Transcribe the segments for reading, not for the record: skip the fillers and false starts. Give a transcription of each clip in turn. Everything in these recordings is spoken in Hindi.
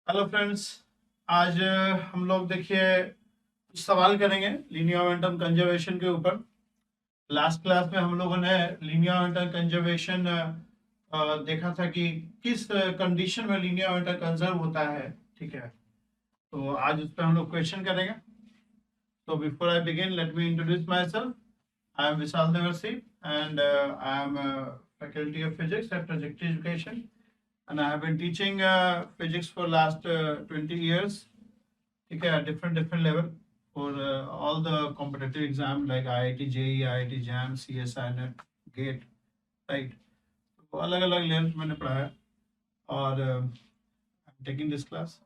Hello friends. आज हम लोग देखिए कुछ सवाल करेंगे लीनियर मोमेंटम कंजर्वेशन के ऊपर। लास्ट क्लास में हम लोगों ने लीनियर मोमेंटम कंजर्वेशन देखा था कि किस कंडीशन में लीनियर मोमेंटम कंजर्व होता है। ठीक है, तो आज उस पर हम लोग क्वेश्चन करेंगे। तो before I begin let me introduce myself. I am Vishal Devarsi and I am faculty of physics at trajectory education, and I have been teaching physics for last 20 years. ठीक है, different level for all the competitive exam like IIT JEE, IIT JAM, CSI NET, GATE, right? तो अलग अलग लेवल मैंने पढ़ाया और taking this class.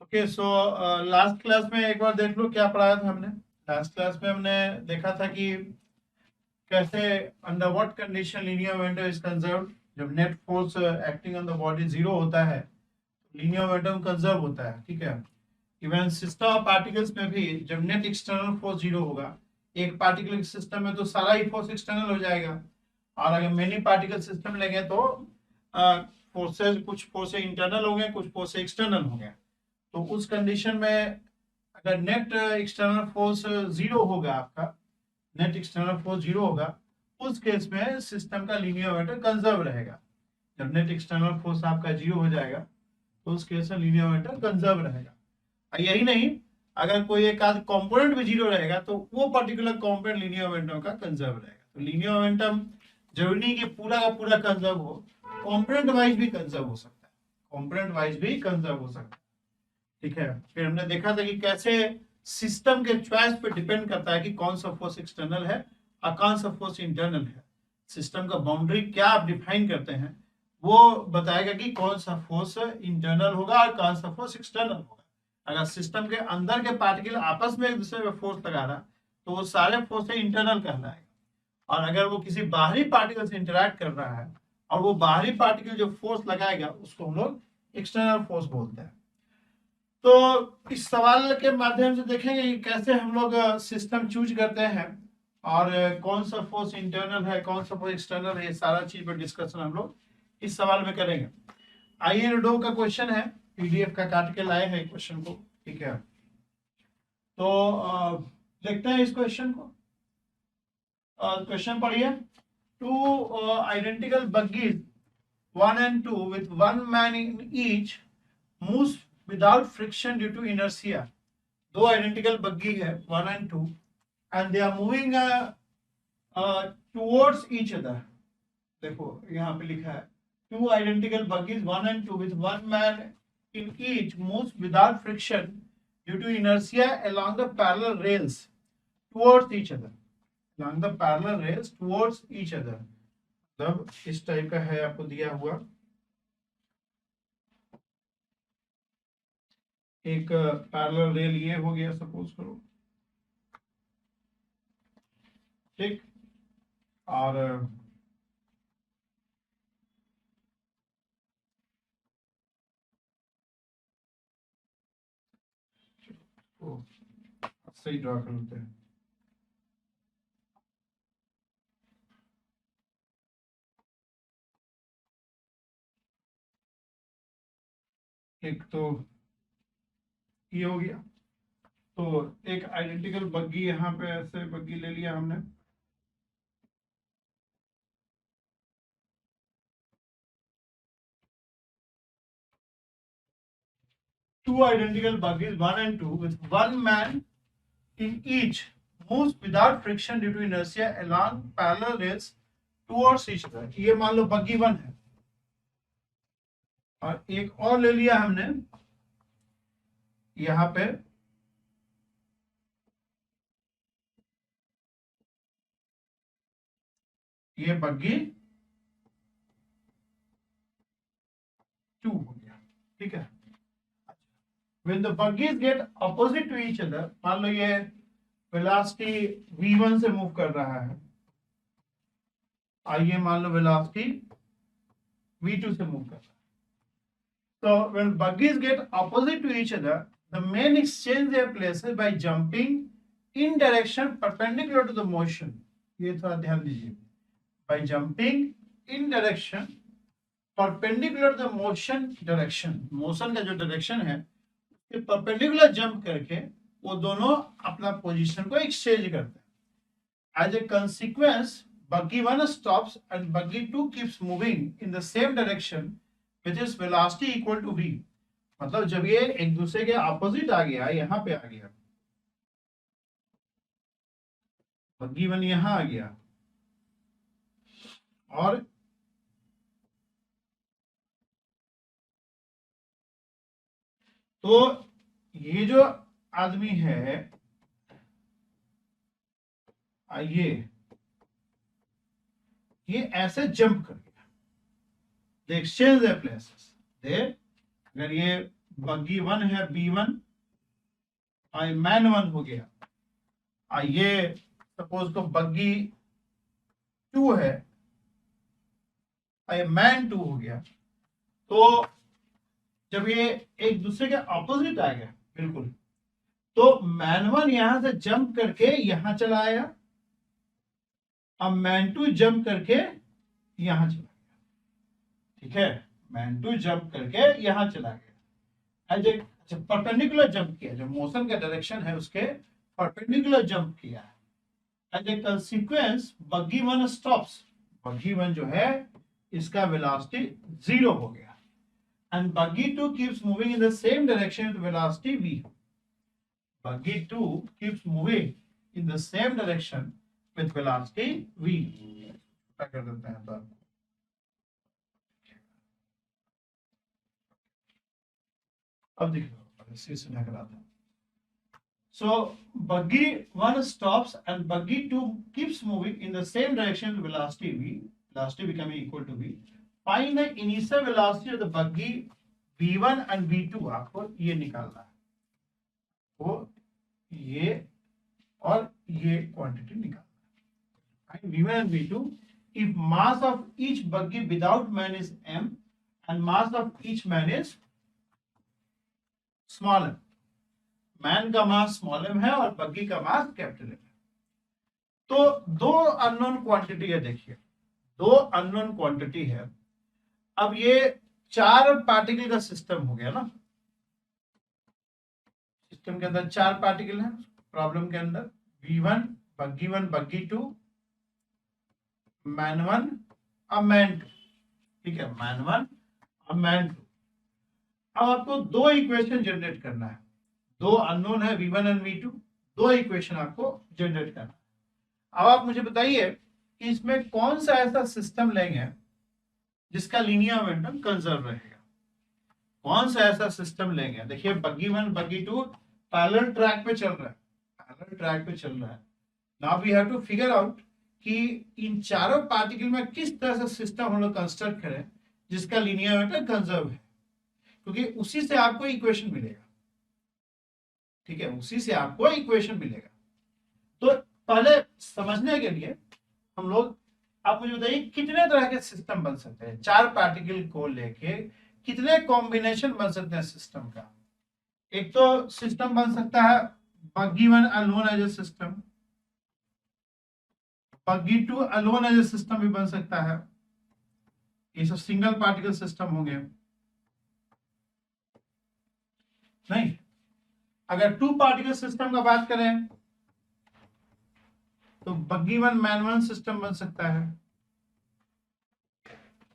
Okay, so last class में एक बार देख लो क्या पढ़ाया था हमने। लास्ट क्लास में हमने देखा था कि कैसे under what condition linear momentum is conserved. जब net force acting on the body zero होता है, लीनियर मोमेंटम कंजर्व होता है। ठीक है, इवन सिस्टम ऑफ पार्टिकल्स में भी जब नेट एक्सटर्नल फोर्स जीरो होगा, एक पार्टिकल सिस्टम में तो सारा ही फोर्स एक्सटर्नल हो जाएगा, और अगर मेनी पार्टिकल सिस्टम लेंगे तो फोर्सेज, कुछ फोर्स इंटरनल हो गए, कुछ फोर्स एक्सटर्नल हो गए। तो उस कंडीशन में अगर नेट एक्सटर्नल फोर्स जीरो होगा, आपका नेट एक्सटर्नल फोर्स जीरो होगा, उस केस में सिस्टम का लीनियर मोमेंटम कंजर्व रहेगा। जब नेट एक्सटर्नल फोर्स आपका जीरो हो जाएगा तो उस केस में लीनियर मोमेंटम कंजर्व रहेगा। यही नहीं, अगर कोई एक आध कंपोनेंट भी जीरो रहेगा तो वो पर्टिकुलर कंपोनेंट लीनियर मोमेंटम का कंजर्व रहेगा। तो लीनियर मोमेंटम जरूरी नहीं कि पूरा का पूरा कंजर्व हो, कंपोनेंट वाइज भी कंजर्व हो सकता है, कंपोनेंट वाइज भी कंजर्व हो सकता है। ठीक है, फिर हमने देखा था कि कैसे सिस्टम के चॉइस पे डिपेंड करता है कि कौन सा फोर्स एक्सटर्नल है और कौन सा फोर्स इंटरनल है। सिस्टम का बाउंड्री क्या आप डिफाइन करते हैं वो बताएगा कि कौन सा फोर्स इंटरनल होगा और कौन सा फोर्स एक्सटर्नल होगा। अगर सिस्टम के अंदर के पार्टिकल आपस में एक दूसरे पे फोर्स लगा रहा तो वो सारे फोर्स से इंटरनल कहलाएगा, और अगर वो किसी बाहरी पार्टिकल से इंटरैक्ट कर रहा है और वो बाहरी पार्टिकल जो फोर्स लगाएगा उसको हम लोग एक्सटर्नल फोर्स बोलते हैं। तो इस सवाल के माध्यम से देखेंगे कि कैसे हम लोग सिस्टम चूज करते हैं और कौन सा फोर्स इंटरनल है, कौन सा फोर्स एक्सटर्नल है, ये सारा चीज पर डिस्कशन हम लोग इस सवाल में करेंगे। आइए, डो का क्वेश्चन है, पीडीएफ का काट के लाए हैं क्वेश्चन को। ठीक है, तो देखते हैं इस क्वेश्चन को। क्वेश्चन पढ़िए। Two identical buggies 1 and 2 with one man in each moves without friction due to inertia। दो आइडेंटिकल बग्गी है 1 and 2 and they are moving towards each other। देखो यहाँ पे लिखा है two identical buggies 1 and 2 with one man in each moves without friction due to inertia along the parallel rails towards each other। along the parallel rails towards each other मतलब इस टाइप का है, आपको दिया हुआ एक पैरेलल रेल ये हो गया सपोज करो। ठीक, और सही ड्रा कर लेते हैं। एक तो ये हो गया, तो एक आइडेंटिकल बग्गी यहाँ पे ऐसे बग्गी ले लिया हमने। Two identical buggies 1 and 2 with one man in each moves without friction due to inertia along parallel rails towards each other। ये मान लो बग्गी 1 है, और एक और ले लिया हमने यहाँ पे ये बग्गी 2 हो गया। ठीक है, when the buggies get opposite to each other, मान लो ये वेलोसिटी v1 से मूव कर रहा है, आइए मान लो वेलोसिटी v2 से मूव कर रहा है। So when buggies get opposite to each other, the men exchange their places by jumping in direction perpendicular to the motion। ये थोड़ा ध्यान दीजिए, by jumping in direction perpendicular the motion direction, motion का जो डायरेक्शन है परपेंडिकुलर जंप करके वो दोनों अपना पोजीशन को एक्सचेंज करते हैं। As a consequence buggy 1 stops and buggy 2 keeps moving in the same direction which is velocity equal to v। मतलब जब ये एक दूसरे के अपोजिट आ गया, यहां पे आ गया, बग्गी 1 यहां आ गया और तो ये जो आदमी है ये ऐसे जंप कर गया, दे एक्सचेंज देयर प्लेसेस। दे अगर ये बग्गी 1 है B1 और मैन 1 हो गया, ये सपोज को बग्गी 2 है और मैन 2 हो गया, तो जब ये एक दूसरे के ऑपोजिट आ गया बिल्कुल, तो मैन 1 यहां से जंप करके यहां चला आया, अब मैन 2 जंप करके यहां चला गया। ठीक है, मैन 2 जंप करके यहां चला गया, एज ए परपेंडिकुलर जंप किया, जो मोशन का डायरेक्शन है उसके परपेंडिकुलर जंप किया है। As a consequence buggy 1 stops, buggy 1 जो है इसका वेलोसिटी 0 हो गया, and buggy 2 keeps moving in the same direction with velocity v. Buggy 2 keeps moving in the same direction with velocity v. क्या कर देते हैं तो अब देख लो इसी से ढक रहा था। So buggy 1 stops and buggy 2 keeps moving in the same direction with velocity v. Velocity becoming equal to v. Find the initial velocity of the buggy v1 and v2। आपको ये निकालना है, वो ये और ये क्वांटिटी निकालना है। v1 and v2 if mass of each buggy without man is m and mass of each man is small m। Man का मास स्मॉल m है और बग्गी का मास कैपिटल m है। तो दो अननोन क्वांटिटी है, देखिए दो अननोन क्वांटिटी है। अब ये 4 पार्टिकल का सिस्टम हो गया ना, सिस्टम के अंदर 4 पार्टिकल है प्रॉब्लम के अंदर, v1 बग्गी 2 मैन 1 अब मैन 2। ठीक है, मैन 1 अब मैन 2। अब आपको दो इक्वेशन जनरेट करना है, दो अननोन है v1 और v2, दो इक्वेशन आपको जनरेट करना है। अब आप मुझे बताइए कि इसमें कौन सा ऐसा सिस्टम लेंगे जिसका लीनियर मोमेंटम कंजर्व रहेगा, कौन सा ऐसा सिस्टम लेंगे। देखिए बग्गी 1 बग्गी 2 पैरेलल ट्रैक पे चल रहा है, पैरेलल ट्रैक पे चल रहा है। Now we have to figure out कि इन चारों पार्टिकल में किस तरह से सिस्टम हम लोग कंस्ट्रक्ट करें जिसका लीनियर मोमेंटम कंजर्व है, क्योंकि उसी से आपको इक्वेशन मिलेगा। ठीक है, उसी से आपको इक्वेशन मिलेगा। तो पहले समझने के लिए हम लोग, आप मुझे बताइए कितने तरह के सिस्टम बन सकते हैं, 4 पार्टिकल को लेके कितने कॉम्बिनेशन बन सकते हैं सिस्टम का। एक तो सिस्टम बन सकता है buggy 1 alone as a system, buggy 2 alone as a system भी बन सकता है, ये सब सिंगल पार्टिकल सिस्टम होंगे। नहीं, अगर 2 पार्टिकल सिस्टम का बात करें तो बग्गी 1 मैन 1 सिस्टम बन सकता है,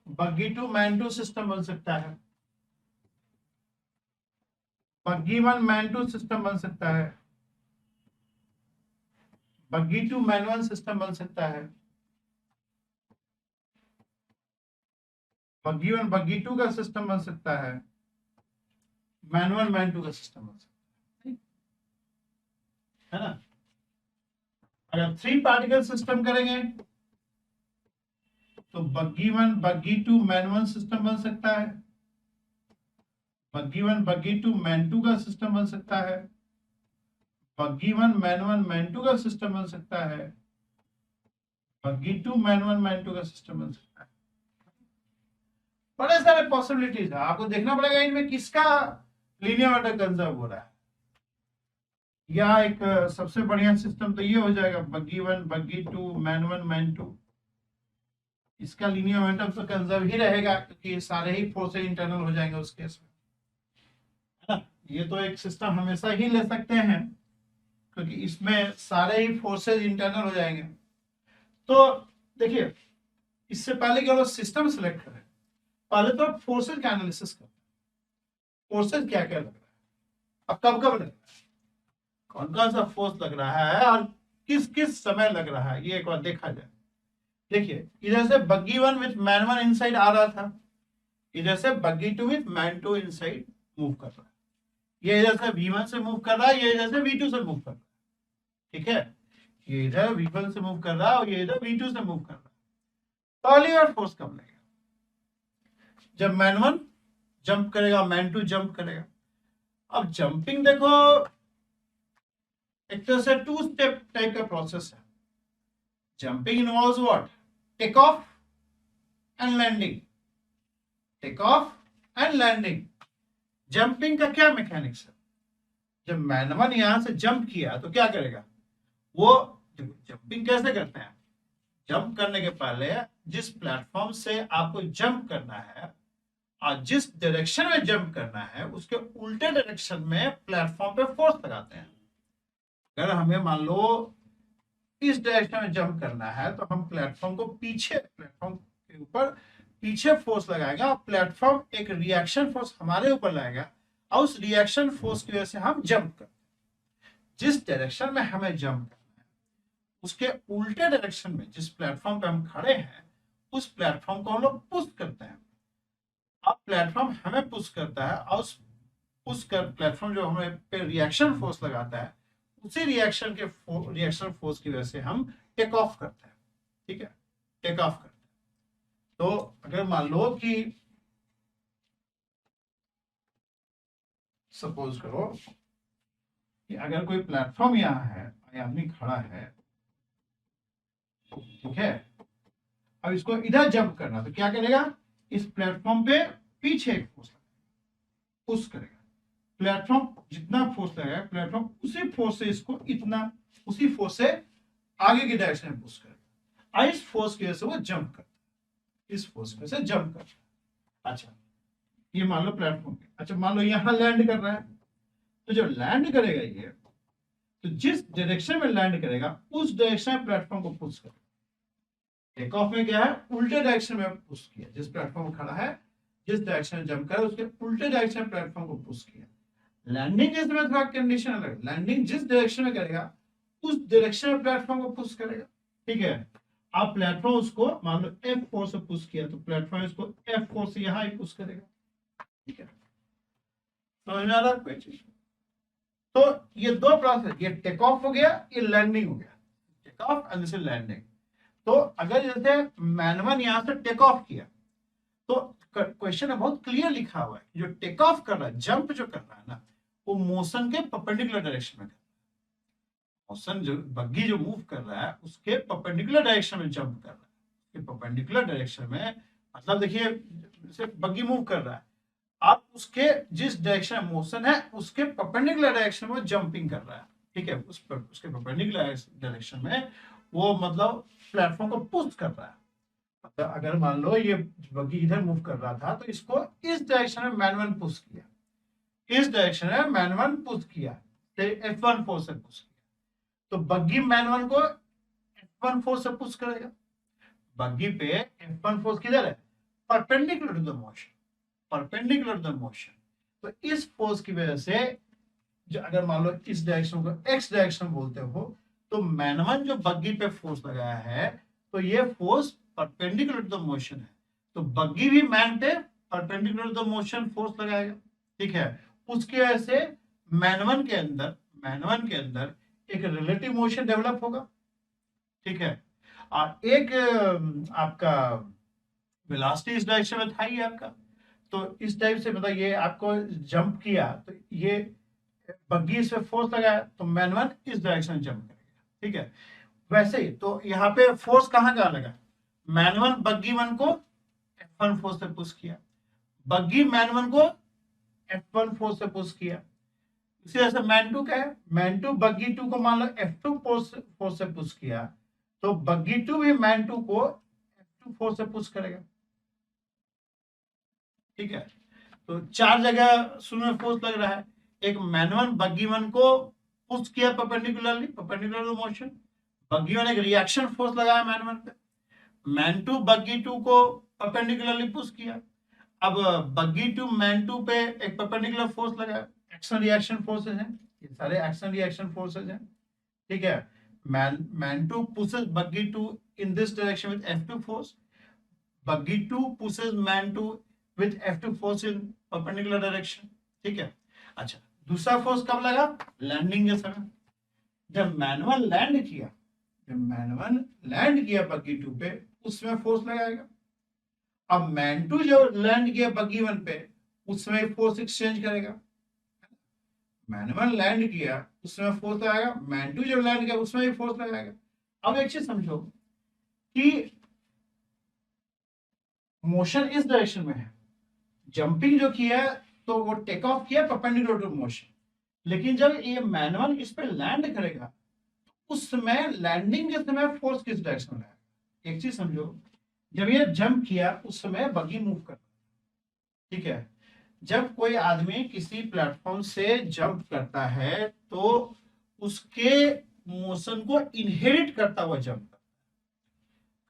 बग्गी 2 मैन 2 सिस्टम बन सकता है, बग्गी 1 मैन 2 सिस्टम बन सकता है, बग्गी 2 मैन 1 सिस्टम बन सकता है, बग्गी 1 बग्गी 2 का सिस्टम बन सकता है, मैन 1 मैन 2 का सिस्टम बन सकता है ना। अगर 3 पार्टिकल सिस्टम करेंगे तो बग्गी 1 बग्गी 2 मैन 1 सिस्टम बन सकता है, बग्गी 1 बग्गी 2 मैन 2 का सिस्टम बन सकता है, बग्गी 1 मैन 1 मैन 2 का सिस्टम बन सकता है, बग्गी 2 मैन 1 मैन 2 का सिस्टम बन सकता है। बड़े सारे पॉसिबिलिटीज है, आपको देखना पड़ेगा इनमें किसका लीनियर मोमेंटम कंजर्व हो रहा है। या एक सबसे बढ़िया सिस्टम तो ये हो जाएगा बग्गी 1 बग्गी 2 मैन 1 मैन 2। इसका लीनियर मोमेंटम तो कंजर्व ही रहेगा क्योंकि सारे ही फोर्सेज इंटरनल हो जाएंगे उस केस में, है ना। ये तो एक सिस्टम हमेशा ही ले सकते हैं क्योंकि इसमें सारे ही फोर्सेज इंटरनल हो जाएंगे। तो देखिए, इससे पहले कि हम सिस्टम सेलेक्ट करें, पहले तो फोर्सेज का एनालिसिस करें, फोर्सेज क्या क्या लग रहा है, अब कब कब लग रहा है, कौन कौन सा फोर्स लग रहा है और किस किस समय लग रहा है, ये एक बार देखा जाए। देखिए, इधर से बग्गी 1 विथ मैन 1 इनसाइड आ रहा था, इधर से बग्गी 2 विथ मैन 2 इनसाइड मूव कर रहा है, ये इधर से V1 से मूव कर रहा है, ये इधर से V2 से मूव कर रहा है, ठीक है। ये इधर V1 से मूव कर रहा है और ये इधर V2 से मूव कर रहा है। पहली बार फोर्स कब लगेगा, जब मैन 1 जंप करेगा, मैन 2 जंप करेगा। अब जंपिंग देखो एक तरह से 2 स्टेप टाइप का प्रोसेस है। Jumping involves what, take off and landing, take off and landing. Jumping का क्या मैकेनिक्स है, जब मैन 1 यहां से जंप किया तो क्या करेगा वो, जंपिंग कैसे करते हैं, जंप करने के पहले जिस प्लेटफॉर्म से आपको जंप करना है और जिस डायरेक्शन में जंप करना है उसके उल्टे डायरेक्शन में प्लेटफॉर्म पे फोर्स लगाते हैं। अगर हमें मान लो इस डायरेक्शन में जंप करना है तो हम प्लेटफॉर्म को पीछे, प्लेटफॉर्म के ऊपर पीछे फोर्स लगाएगा और प्लेटफॉर्म एक रिएक्शन फोर्स हमारे ऊपर लाएगा और उस रिएक्शन फोर्स की वजह से हम जंप करते हैं। जिस डायरेक्शन में हमें जंप करना है उसके उल्टे डायरेक्शन में जिस प्लेटफॉर्म पे हम खड़े हैं उस प्लेटफॉर्म को हम लोग पुश करते हैं। अब प्लेटफॉर्म हमें पुश करता है और उस पुश कर प्लेटफॉर्म जो हमें पे रिएक्शन फोर्स लगाता है उसी रिएक्शन फोर्स की वजह से हम टेक ऑफ करते हैं, ठीक है, टेक ऑफ करते हैं। तो अगर मान लो कि सपोज करो कि अगर कोई प्लेटफॉर्म यहाँ है, आदमी खड़ा है, ठीक है, अब इसको इधर जंप करना तो क्या करेगा, इस प्लेटफॉर्म पे पीछे एक फोर्स पुश करेगा, प्लेटफॉर्म जितना फोर्स लगेगा प्लेटफॉर्म उसी फोर्स से इसको इतना, उसी फोर्स से आगे की डायरेक्शन में पुश करेगा और इस फोर्स की वजह से वो जंप करता है, इस फोर्स की वजह से जंप करता है। अच्छा, ये मान लो प्लेटफॉर्म पे, अच्छा मान लो यहां लैंड कर रहा है, तो जब लैंड करेगा ये, तो जिस डायरेक्शन में लैंड करेगा उस डायरेक्शन में प्लेटफॉर्म को पुश करेगा। टेक ऑफ में क्या है, उल्टे डायरेक्शन में पुश किया, जिस प्लेटफॉर्म खड़ा है जिस डायरेक्शन में जंप कर उसके उल्टे डायरेक्शन में प्लेटफॉर्म को पुश किया। लैंडिंग केस में थोड़ा कंडीशन अलग, लैंडिंग जिस डायरेक्शन में करेगा उस डायरेक्शन में प्लेटफॉर्म को पुश करेगा, ठीक है। आप प्लेटफॉर्म उसको मान लो F फोर्स से पुश किया तो प्लेटफॉर्म इसको F फोर्स से यहां ही पुश करेगा, ठीक है। समझ में आ रहा है कोई चीज। तो ये दो प्रोसेस, ये टेक ऑफ हो गया, ये लैंडिंग हो गया, take off and this is landing. तो अगर जैसे मैन 1 यहां से टेक ऑफ किया तो क्वेश्चन में बहुत क्लियर लिखा हुआ है जो टेक ऑफ कर रहा है, जंप जो कर रहा है ना, वो मोशन के परपेंडिकुलर डायरेक्शन में कर रहा है। मोशन जो बग्गी जो मूव कर रहा है उसके परपेंडिकुलर डायरेक्शन में जंप कर रहा है, उसके परपेंडिकुलर डायरेक्शन में, मतलब देखिए जैसे बग्गी मूव कर रहा है, आप उसके जिस डायरेक्शन में मोशन है उसके परपेंडिकुलर डायरेक्शन में जंपिंग कर रहा है, ठीक है, उसके परपेंडिकुलर डायरेक्शन में वो मतलब प्लेटफॉर्म को पुश कर रहा है। अगर मान लो ये बग्गी इधर मूव कर रहा था तो इसको इस डायरेक्शन में मैन 1 पुश किया, इस डायरेक्शन में मैन 1 पुश किया, F1 फोर्स से पुश किया, तो बग्गी मैन 1 को F1 फोर्स से पुश करेगा। बग्गी पे F1 फोर्स किधर है, perpendicular to the motion, perpendicular to the motion. तो इस फोर्स की वजह से जो अगर मान लो इस डायरेक्शन को एक्स डायरेक्शन बोलते हो तो मैन 1 जो बग्गी पे फोर्स लगाया है तो ये force perpendicular to the motion है, तो बग्गी भी मैन पे perpendicular to the motion force लगाएगा, ठीक है। उसकी वजह से मैन 1 के अंदर एक रिलेटिव मोशन डेवलप होगा, ठीक है, और एक आपका वेलोसिटी इस डायरेक्शन में था ही आपका, तो इस टाइप से मतलब ये आपको जंप किया तो ये बग्गी इस पे फोर्स लगाया तो मैन 1 इस डायरेक्शन में जंप करेगा, ठीक है। वैसे ही तो यहाँ पे फोर्स कहाँ लगा, मैन 1 बग्गी 1 को F1 फोर्स से पुश किया, बग्गी मैन 1 को F1 फोर्स से पुश किया। इसी तरह से मैन 2 क्या है, मैन 2 बग्गी 2 को मान लो F2 फोर्स से पुश किया, तो बग्गी 2 भी मैन 2 को F2 फोर्स से पुश करेगा। ठीक है, तो 4 जगह शुरू में फोर्स लग रहा है। एक मैन 1 बग्गी 1 को पुश किया परपेंडिकुलरली, परपेंडिकुलर मोशन। बग्गी 1 एक रिएक्शन फोर्स लगाया मैन 1 पे। मैन 2 बग्गी 2 को परपेंडिकुलरली पुश किया। अब बग्गी 2 मैन 2 पे एक परपेंडिकुलर फोर्स लगाया। एक्शन रिएक्शन फोर्सेज हैं, ये सारे एक्शन रिएक्शन फोर्सेज हैं। ठीक है, man 2 pushes buggy 2 in this direction with F2 force. Buggy 2 pushes man 2 with F2 force in perpendicular direction. ठीक है, अच्छा दूसरा फोर्स कब लगा? लैंडिंग के समय। जब मैन 1 लैंड किया, जब मैन 1 लैंड किया बग्गी 2 पे, उसमें फोर्स लगाएगा। अब मैन 2 जो लैंड किया बग्गी 1 पे, उसमें फोर्स एक्सचेंज करेगा। मैन 1 लैंड किया, उसमें फोर्स लगाएगा। मैन 2 जब लैंड किया, उसमें भी फोर्स लगाएगा। अब एक चीज समझो कि मोशन इस डायरेक्शन में है, जंपिंग जो किया तो वो टेक ऑफ किया परपेंडिकुलर टू मोशन, लेकिन जब ये मैन 1 इस पे लैंड करेगा, उस समय लैंडिंग के समय फोर्स किस डायरेक्शन में रहेगा? एक चीज समझो, जब ये जंप किया उस समय बग्गी मूव कर, ठीक है, जब कोई आदमी किसी प्लेटफॉर्म से जंप करता है तो उसके मोशन को इनहेरिट करता हुआ जंप करता है।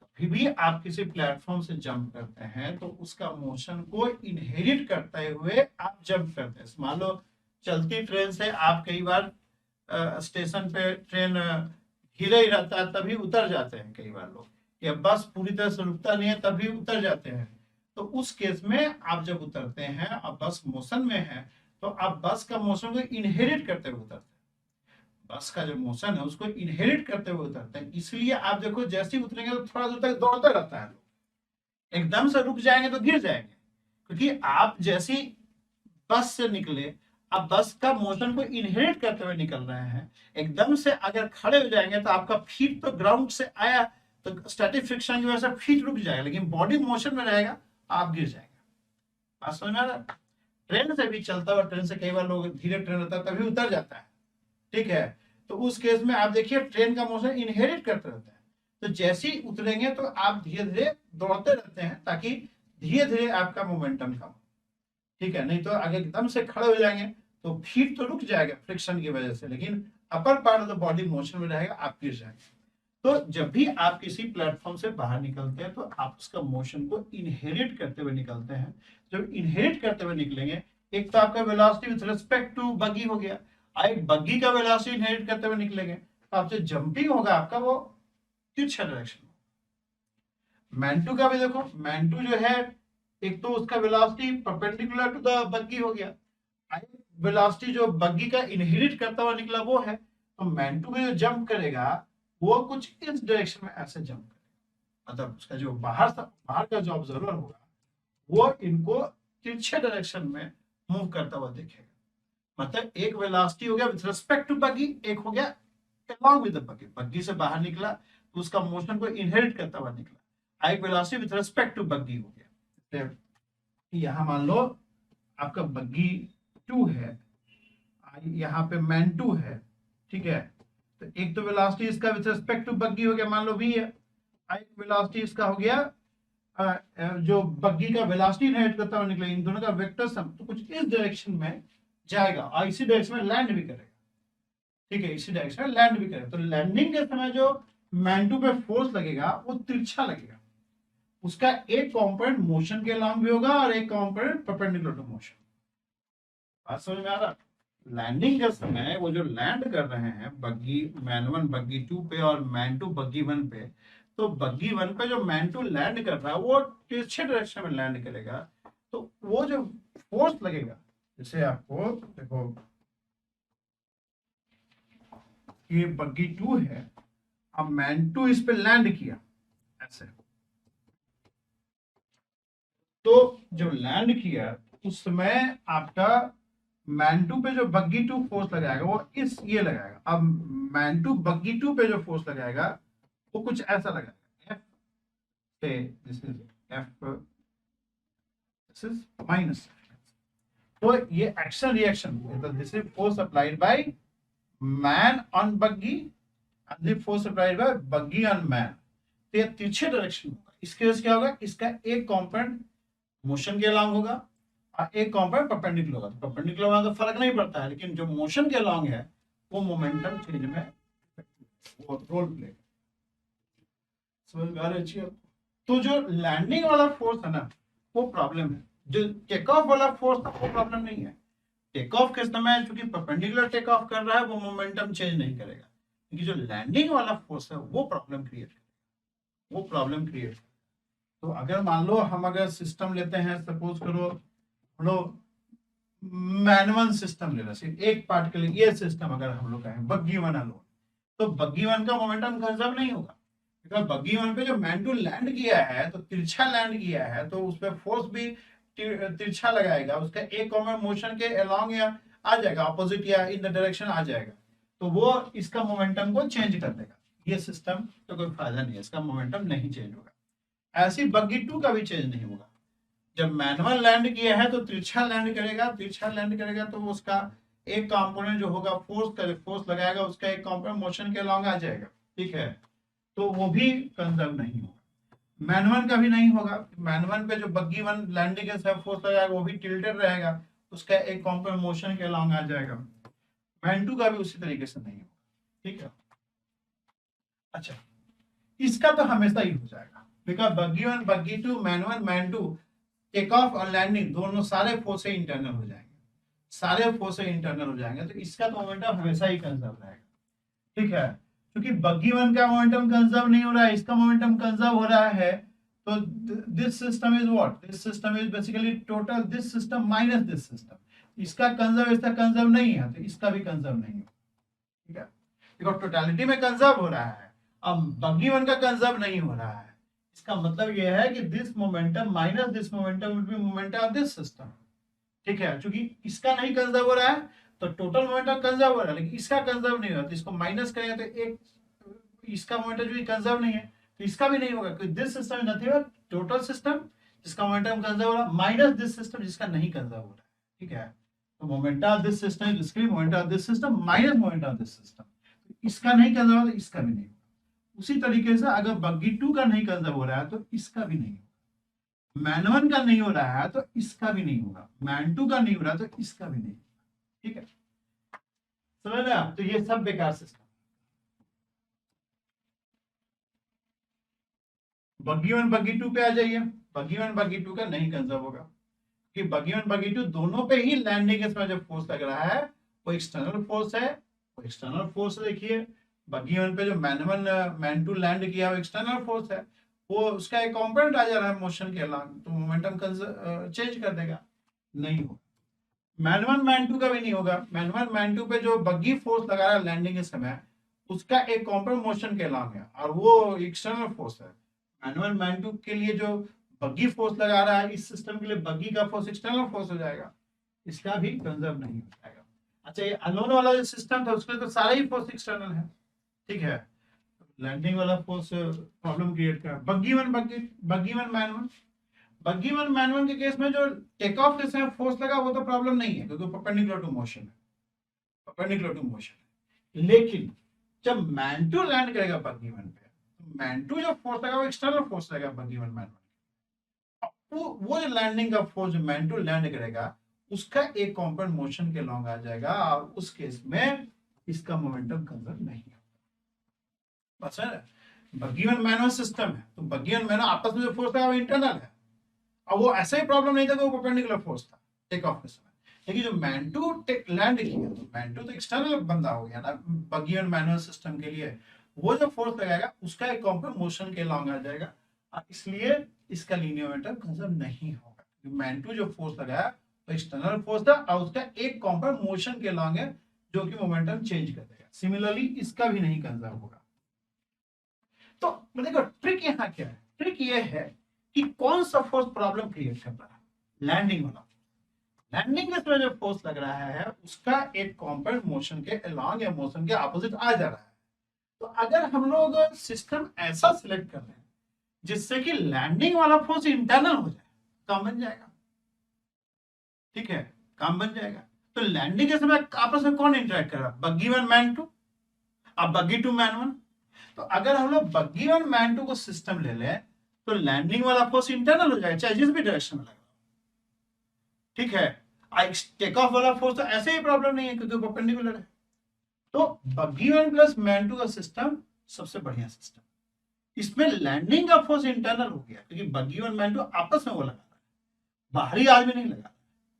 कभी भी आप किसी प्लेटफॉर्म से जंप करते हैं तो उसका मोशन को इनहेरिट करते हुए आप जंप करते हैं। मान लो चलती ट्रेन से आप कई बार स्टेशन पे ट्रेन घिरे ही रहता है तभी उतर जाते हैं कई बार लोग, या बस पूरी तरह से रुकता नहीं है तभी उतर जाते हैं। तो उस केस में आप जब उतरते हैं, अब बस मोशन में है, तो आप बस का मोशन को इनहेरिट करते हुए उतरते हैं। बस का जो मोशन है उसको इनहेरिट करते हुए उतरते हैं। इसलिए आप देखो जैसे ही उतरेंगे तो थोड़ा दूर तक दौड़ता रहता है, एकदम से रुक जाएंगे तो गिर जाएंगे, क्योंकि आप जैसी बस से निकले, आप बस का मोशन को इनहेरिट करते हुए निकल रहे हैं। एकदम से अगर खड़े हो जाएंगे तो आपका फीट तो ग्राउंड से आया तो स्टैटिक फ्रिक्शन की वजह से फीट रुक जाएगा, लेकिन बॉडी मोशन में रहेगा, आप गिर जाएंगे। बात समझ में आ रहा है? ट्रेन से भी चलता हुआ, ट्रेन से कई बार लोग धीरे ट्रेन होता है तभी उतर जाता है, ठीक है, तो उस केस में आप देखिए ट्रेन का मोशन इनहेरिट करते रहता है। तो जैसे ही उतरेंगे तो आप धीरे धीरे दौड़ते रहते हैं ताकि धीरे धीरे आपका मोमेंटम कम, ठीक है, नहीं तो अगर एकदम से खड़े हो जाएंगे तो फीट तो रुक जाएगा फ्रिक्शन की वजह से, लेकिन upper part of the body motion में रहेगा, आप गिर जाएंगे। तो जब भी आप किसी प्लेटफॉर्म से बाहर निकलते हैं तो आप उसका मोशन को इनहेरिट करते हुए निकलते हैं। जब इनहेरिट करते हुए निकलेंगे, एक तो आपका वेलोसिटी विद रिस्पेक्ट टू बग्गी हो गया, एक बग्गी का वेलोसिटी इनहेरिट करते हुए निकलेंगे तो आपसे जंपिंग होगा आपका वो तिरछा डायरेक्शन। मैन 2 का भी देखो, मैन 2 जो है एक तो उसका वेलोसिटी परपेंडिकुलर टू द बग्गी हो गया, वेलोसिटी जो बग्गी का इनहेरिट करता हुआ निकला वो है, तो मैन 2 में जो जंप करेगा वो कुछ इस डायरेक्शन में ऐसे जंप करेगा, मतलब उसका जो बाहर का जो ऑब्जर्वर होगा वो इनको तिरछे डायरेक्शन में मूव करता हुआ दिखेगा। मतलब एक वेलोसिटी हो गया विद रिस्पेक्ट टू बग्गी, एक हो गया अलोंग विद द बग्गी, बग्गी से बाहर निकला तो उसका मोशन को इनहेरिट करता हुआ निकला, एक वेलोसिटी विद रिस्पेक्ट टू बग्गी हो गया। यहां मान लो आपका बग्गी 2 है, यहाँ पे मैन 2 है, ठीक है, तो एक तो वेलोसिटी इसका विद रिस्पेक्ट टू बग्गी हो गया, मान लो v है, एक वेलोसिटी इसका हो गया जो बग्गी का वेलोसिटी इनहेरिट करता हुआ निकला, इन दोनों का वेक्टर सम तो कुछ इस डायरेक्शन में जाएगा और इसी डायरेक्शन में लैंड भी करेगा, ठीक है, इसी डायरेक्शन में लैंड भी करेगा। तो लैंडिंग के समय जो मैन 2 पे फोर्स लगेगा वो तिरछा लगेगा, उसका एक कंपोनेंट मोशन के अलोंग भी होगा और एक कंपोनेंट परपेंडिकुलर टू मोशन। बात समझ में आ रहा? लैंडिंग के समय वो जो लैंड कर रहे हैं बग्गी मैन 1 बग्गी 2 पे और मैन 2 बग्गी 1 पे, तो बग्गी 1 पे जो मैन 2 लैंड कर रहा है वो तिरछे डायरेक्शन में लैंड करेगा, तो वो जो फोर्स लगेगा, जैसे आपको देखो ये बग्गी 2 है, अब मैन 2 इस पे लैंड किया ऐसे, तो जो लैंड किया उस समय आपका मैन 2 पे जो बग्गी 2 फोर्स लगाएगा वो इस ये लगाएगा। अब मैन 2 बग्गी 2 पे जो फोर्स लगाएगा वो कुछ ऐसा लगाएगा, एफ से this is F, this is minus, तो ये action reaction, this is force applied by man on buggy and this force applied by buggy on man, तो ये तिरछे डायरेक्शन होगा, इसके वजह से क्या होगा, इसका एक कंपोनेंट मोशन के अलोंग होगा और एक कंपोनेंट परपेंडिकुलर होगा। तो परपेंडिकुलर होगा तो फर्क नहीं पड़ता है, लेकिन जो मोशन के अलोंग है वो मोमेंटम चेंज में वो रोल प्ले। समझ में आ रही है? तो जो लैंडिंग वाला फोर्स है ना वो प्रॉब्लम है, जो टेक ऑफ वाला फोर्स था वो प्रॉब्लम नहीं है। टेक ऑफ के समय चूंकि परपेंडिकुलर टेक ऑफ कर रहा है वो मोमेंटम चेंज नहीं करेगा, क्योंकि जो लैंडिंग वाला फोर्स है वो प्रॉब्लम क्रिएट करेगा, वो प्रॉब्लम क्रिएट। तो अगर मान लो हम अगर सिस्टम लेते हैं, सपोज करो हम लोग मैनुअल सिस्टम ले रहे, सिर्फ एक पार्ट के लिए ये सिस्टम अगर हम लोग कहें बग्गी वन अलोन, तो बग्गी वन का मोमेंटम कंजर्व नहीं होगा, बिकॉज बग्गी वन पे जो मैन टू लैंड किया है तो तिरछा लैंड किया है, तो उस पर फोर्स भी तिरछा लगाएगा, उसका एक कॉमन मोशन के अलोंग या आ जाएगा, ऑपोजिट या इन द डायरेक्शन आ जाएगा, तो वो इसका मोमेंटम को चेंज कर देगा। ये सिस्टम तो कोई फायदा नहीं है, इसका मोमेंटम नहीं चेंज होगा। ऐसी बग्गी टू का भी चेंज नहीं होगा। जब मैनुअल लैंड किया है तो तिरछा लैंड करेगा, तिरछा लैंड करेगा तो उसका एक कंपोनेंट जो होगा फोर्स लगाएगा, उसका एक कंपोनेंट मोशन के अलोंग आ जाएगा, ठीक है, तो वो भी कंजर्व नहीं होगा। मैनुअल का भी नहीं होगा, मैनुअल पे जो बग्गी वन लैंडिंग के साथ फोर्स लगाएगा वो भी टिल्टेड रहेगा, उसका एक कंपोनेंट मोशन के अलोंग आ जाएगा। मैन टू का भी उसी तरीके से नहीं होगा, ठीक है। अच्छा, इसका तो हमेशा ही हो जाएगा, because buggy one buggy two manual man two take off और लैंडिंग दोनों सारे फोर्स इंटरनल हो जाएंगे, सारे फोर्स इंटरनल हो जाएंगे, तो इसका तो मोमेंटम हमेशा ही कंजर्व रहेगा, ठीक है। क्योंकि बग्गी वन का मोमेंटम कंजर्व नहीं हो रहा है, इसका मोमेंटम कंजर्व हो रहा है, तो this system is what, this system is basically total this system minus this system, इसका कंजर्व इसका कंजर्व नहीं है तो इसका भी कंजर्व नहीं है, ठीक है, बिकॉज टोटलिटी में कंजर्व हो रहा है, अब बग्गी वन का कंजर्व नहीं हो रहा है। इसका मतलब यह है कि this momentum minus this momentum will be momentum of this system, ठीक है। क्योंकि इसका नहीं कंजर्व हो रहा है तो टोटल मोमेंटम कंजर्व हो रहा है, लेकिन इसका कंजर्व नहीं हो रहा, तो इसको माइनस करेंगे तो एक इसका मोमेंटम जो कंजर्व नहीं है तो इसका भी नहीं होगा, क्योंकि this system is nothing but total system जिसका मोमेंटम कंजर्व हो रहा है माइनस दिस सिस्टम जिसका नहीं कंजर्व हो रहा है, ठीक है। तो momentum of this system is basically momentum of this system minus momentum of this system, इसका नहीं कंजर्व हो रहा है तो इसका भी नहीं। उसी तरीके से अगर बग्गी टू का नहीं कंजर्व हो रहा है तो इसका भी नहीं होगा, मैन वन का नहीं हो रहा है तो इसका भी नहीं होगा, मैन टू का नहीं हो रहा तो इसका भी नहीं, ठीक है, समझ रहे आप? तो ये सब बेकार system. Buggy one buggy two पे आ जाइए, बग्गी वन बग्गी टू का नहीं कंजर्व होगा, कि बग्गी वन बग्गी टू दोनों पे ही लैंडिंग के समय जो फोर्स लग रहा है वो एक्सटर्नल फोर्स है, वो एक्सटर्नल फोर्स देखिए, बग्गी वन पे जो मैन टू लैंड किया वो एक्सटर्नल फोर्स है, वो उसका एक कंपोनेंट आ जा रहा है मोशन के अलावा, तो मोमेंटम चेंज कर देगा, नहीं होगा। मैन वन मैन टू का भी नहीं होगा, मैन वन मैन टू पे जो बग्गी फोर्स लगा रहा है लैंडिंग के समय उसका एक कंपोनेंट मोशन के अलावा है और वो एक्सटर्नल फोर्स है। मैनुअल मैन टू के लिए जो बग्गी फोर्स लगा रहा है इस सिस्टम के लिए बग्गी का फोर्स एक्सटर्नल फोर्स हो जाएगा, इसका भी कंजर्व नहीं हो जाएगा। अच्छा, ये अलोन वाला जो सिस्टम था उसमें तो सारा ही फोर्स एक्सटर्नल है, ठीक है, लैंडिंग वाला फोर्स प्रॉब्लम क्रिएट कर। बग्गी वन मैनुअल बग्गी वन मैनुअल के केस में जो टेक ऑफ के समय फोर्स लगा वो तो प्रॉब्लम नहीं है क्योंकि परपेंडिकुलर टू मोशन है, परपेंडिकुलर टू मोशन है। लेकिन जब मैन टू लैंड करेगा बग्गी वन पे, मैन टू जो फोर्स लगा वो एक्सटर्नल फोर्स लगा बग्गी वन मैन वो जो लैंडिंग का फोर्स जो मैन टू लैंड करेगा उसका एक कंपोनेंट मोशन के लॉन्ग आ जाएगा और उस केस में इसका मोमेंटम कंजर्व नहीं होगा। बस है, बग्गी वन मैनुअल सिस्टम है तो बग्गी वन मैनुअल आपस में जो फोर्स लगा वो इंटरनल है, और वो ऐसा ही प्रॉब्लम नहीं था कि वो परपेंडिकुलर फोर्स था टेक ऑफ के समय, लेकिन जो मैन टू लैंड किया तो मैन टू तो एक्सटर्नल बंदा हो गया ना बग्गी वन मैनुअल सिस्टम के लिए, वो जो फोर्स लगाएगा उसका एक कंपोनेंट मोशन के लॉन्ग आ जाएगा और इसलिए इसका लीनियर मोमेंटम कंजर्व नहीं होगा। मैन टू जो फोर्स लगाया वो एक्सटर्नल फोर्स था और उसका एक कंपोनेंट मोशन के लॉन्ग है जो कि मोमेंटम चेंज कर देगा। सिमिलरली इसका भी नहीं कंजर्व होगा। तो देखो ट्रिक यहाँ क्या है, ट्रिक ये है कि कौन सा फोर्स प्रॉब्लम क्रिएट कर रहा है, लैंडिंग वाला। लैंडिंग के समय जो फोर्स लग रहा है उसका एक कंपोनेंट मोशन के अलॉन्ग या मोशन के अपोजिट आ जा रहा है। तो अगर हम लोग सिस्टम ऐसा सिलेक्ट कर लें जिससे कि लैंडिंग वाला फोर्स इंटरनल हो जाए, काम बन जाएगा, ठीक है, काम बन जाएगा। तो लैंडिंग के समय आपस में कौन इंटरेक्ट कर रहा है, बग्गी वन मैन टू, अब बग्गी टू मैन वन। तो अगर हम लोग बग्गी वन मैन टू को सिस्टम ले लें तो लैंडिंग वाला फोर्स इंटरनल हो जाएगा, चाहे जिस भी डायरेक्शन में लगा, ठीक है। टेक ऑफ वाला फोर्स तो ऐसे ही प्रॉब्लम नहीं है क्योंकि परपेंडिकुलर है। तो buggy one plus man two का सिस्टम सबसे बढ़िया सिस्टम। इसमें लैंडिंग का फोर्स इंटरनल हो गया क्योंकि बग्गी वन मैन टू आपस में वो लगा रहा है, बाहरी आदमी नहीं लगा,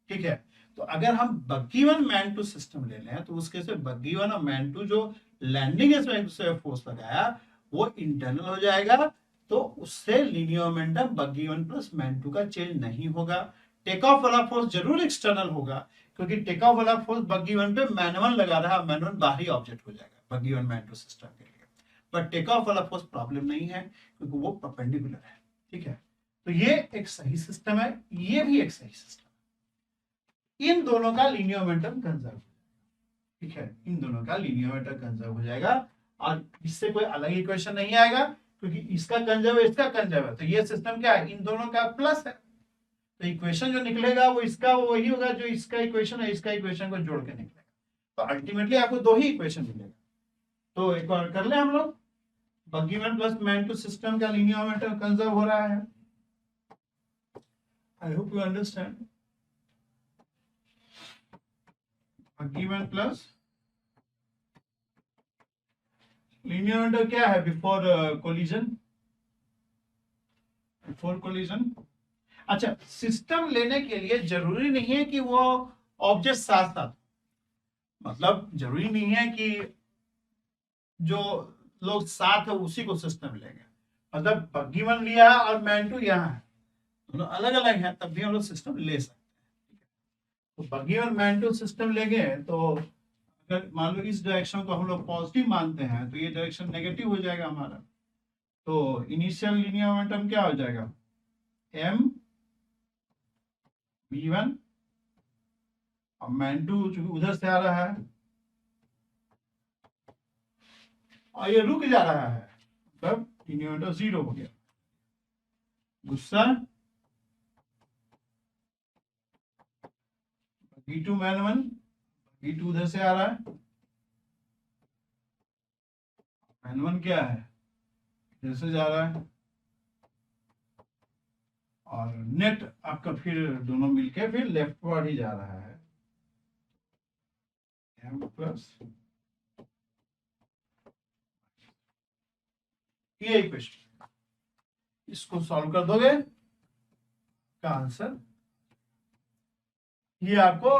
ठीक है। तो अगर हम buggy one man two system ले लें तो उसके से बग्गी वन और मैन टू जो लैंडिंग से फोर्स लगाया वो इंटरनल हो जाएगा, तो उससे linear momentum buggy one plus man two का चेंज नहीं होगा। टेक ऑफ वाला फोर्स जरूर एक्सटर्नल होगा क्योंकि टेक ऑफ वाला फोर्स बग्गी वन पे मैन वन लगा रहा है, मैन वन बाहरी ऑब्जेक्ट हो जाएगा buggy one man two system के लिए। बट टेक ऑफ वाला फोर्स प्रॉब्लम नहीं है क्योंकि वो परपेंडिकुलर है, ठीक है। तो ये एक सही सिस्टम है, ये भी एक सही सिस्टम, इन दोनों का लीनियर मोमेंटम कंजर्व, ठीक है, इन दोनों का लीनियर मोमेंटम कंजर्व हो जाएगा और इससे कोई अलग इक्वेशन नहीं आएगा क्योंकि इसका कंजर्व है, इसका कंजर्व है, तो ये सिस्टम क्या है, इन दोनों का प्लस है। तो इक्वेशन जो निकलेगा वो इसका वो वही होगा जो इसका इक्वेशन है, इसका इक्वेशन को जोड़ के निकलेगा, तो अल्टीमेटली आपको दो ही इक्वेशन मिलेगा। तो एक बार कर ले हम लोग, buggy one plus man two system का लीनियर मोमेंटम कंजर्व हो रहा है। I hope you understand. Buggy one plus linear momentum क्या है बिफोर कोलिजन, बिफोर कोलिजन। अच्छा, सिस्टम लेने के लिए जरूरी नहीं है कि वो ऑब्जेक्ट साथ साथ, मतलब जरूरी नहीं है कि जो लोग साथ है उसी को सिस्टम लेंगे, मतलब बग्गी वन लिया है और मैन टू यहाँ है, दोनों अलग अलग है, तब भी हम लोग सिस्टम ले सकते हैं। तो buggy one man two system लेंगे तो अगर मान लो इस डायरेक्शन को हम लोग पॉजिटिव मानते हैं तो ये डायरेक्शन नेगेटिव हो जाएगा हमारा, तो इनिशियल लीनियर मोमेंटम क्या हो जाएगा, एम v1, अब मैन टू चूंकि उधर से आ रहा है और ये रुक जा रहा है, मतलब लीनियर मोमेंटम जीरो हो गया। गुस्सा v2 मैन वन, v2 उधर से आ रहा है, मैन वन क्या है इधर से जा रहा है, और नेट आपका फिर दोनों मिलके फिर लेफ्ट वर्ड ही जा रहा है, m प्लस ये इक्वेशन, इसको सॉल्व कर दोगे का आंसर ये आपको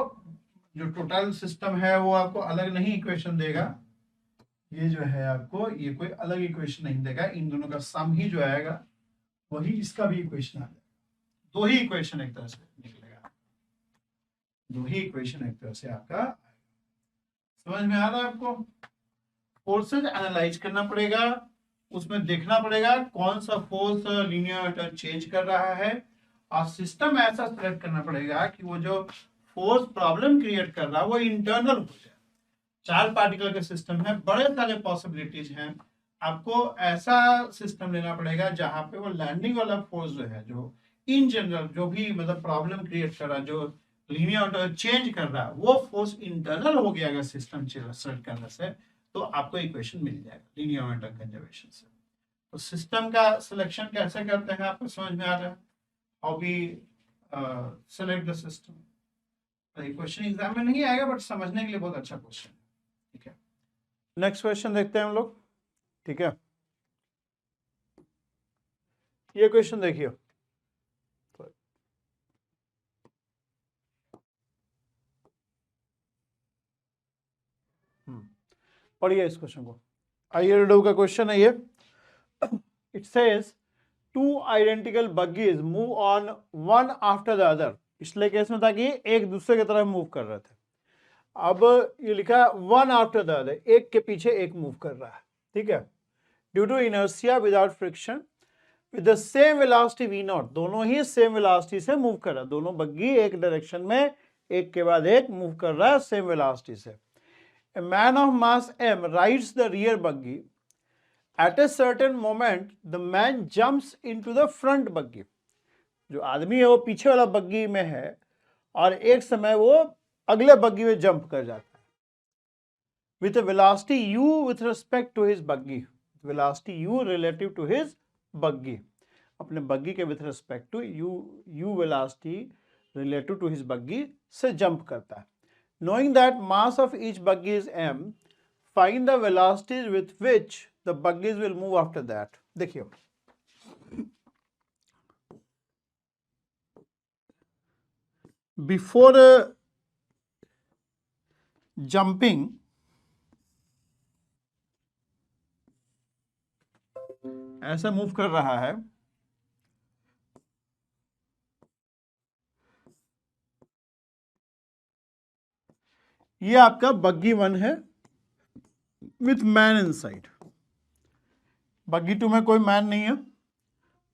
जो टोटल सिस्टम है वो आपको अलग नहीं इक्वेशन देगा, ये जो है आपको ये कोई अलग इक्वेशन नहीं देगा, इन दोनों का सम ही जो आएगा वही इसका भी इक्वेशन आ जाएगा, दो ही इक्वेशन एक तरह से निकलेगा, दो ही इक्वेशन एक तरह से आपका। समझ में आ रहा है आपको? फोर्सेज एनालाइज करना पड़ेगा, उसमें देखना पड़ेगा कौन सा फोर्स लीनियर चेंज कर रहा है, और सिस्टम ऐसा सेलेक्ट करना पड़ेगा कि वो जो फोर्स प्रॉब्लम क्रिएट कर रहा है वो इंटरनल हो जाए। 4 पार्टिकल के सिस्टम है, बड़े सारे पॉसिबिलिटीज हैं, आपको ऐसा सिस्टम लेना पड़ेगा जहां पे वो लैंडिंग वाला फोर्स जो है, जो इन जनरल जो भी मतलब प्रॉब्लम क्रिएट कर रहा है, जो लीनियर चेंज कर रहा है, वो फोर्स इंटरनल हो गया अगर सिस्टम सेलेक्ट करने से, तो आपको इक्वेशन मिल जाएगा लीनियर मोमेंटम कंजर्वेशन से। तो सिस्टम का सिलेक्शन कैसे करते हैं आपको समझ में आ रहा है, how we select the system. Question exam में नहीं आएगा बट समझने के लिए बहुत अच्छा क्वेश्चन है, ठीक है। नेक्स्ट क्वेश्चन देखते हैं हम लोग, ठीक है। ये क्वेश्चन देखिए, पढ़िए इस क्वेश्चन को, आईआरडब्ल्यू का क्वेश्चन है ये। It says two identical buggies move on one after the other, पिछले केस में था कि एक दूसरे की तरफ मूव कर रहे थे, अब ये लिखा है वन आफ्टर द अदर, एक के पीछे एक मूव कर रहा है, ठीक है। Due to inertia without friction with the same velocity we not, दोनों ही सेम वेलोसिटी से मूव कर रहा है, दोनों बग्गी एक डायरेक्शन में एक के बाद एक मूव कर रहा है सेम वेलोसिटी से। A man of mass m rides the rear buggy. At a certain moment, the man jumps into the front buggy. जो आदमी है वो पीछे वाला बग्गी में है और एक समय वो अगले बग्गी में जंप कर जाता है। With a velocity u with respect to his buggy, velocity u relative to his buggy. अपने बग्गी के with respect to u velocity related to his buggy से जंप करता है। Knowing that mass of each buggy is m, find the velocities with which the buggies will move after that. देखिए बिफोर जंपिंग ऐसा मूव कर रहा है, ये आपका बग्गी 1 है विथ मैन इनसाइड। बग्गी 2 में कोई मैन नहीं है,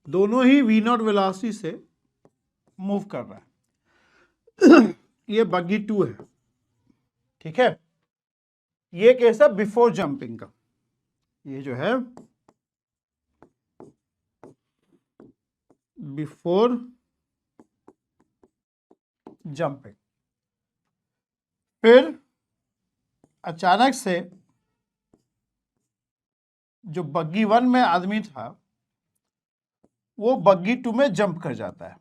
दोनों ही v0 वेलोसिटी से मूव कर रहा है। ये बग्गी 2 है, ठीक है। ये केस है बिफोर जंपिंग का, ये जो है बिफोर जंपिंग। फिर अचानक से जो बग्गी 1 में आदमी था वो बग्गी 2 में जंप कर जाता है।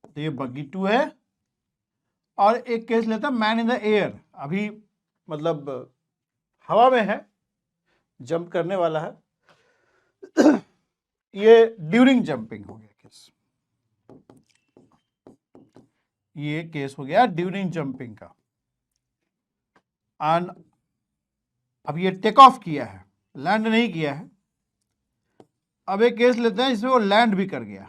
तो ये बग्गी 2 है। और एक केस लेता है मैन इन द एयर, अभी मतलब हवा में है, जंप करने वाला है। ये ड्यूरिंग जंपिंग हो गया केस, ये केस हो गया ड्यूरिंग जंपिंग का। एंड अब ये टेक ऑफ किया है, लैंड नहीं किया है। अब एक केस लेते हैं इसमें वो लैंड भी कर गया,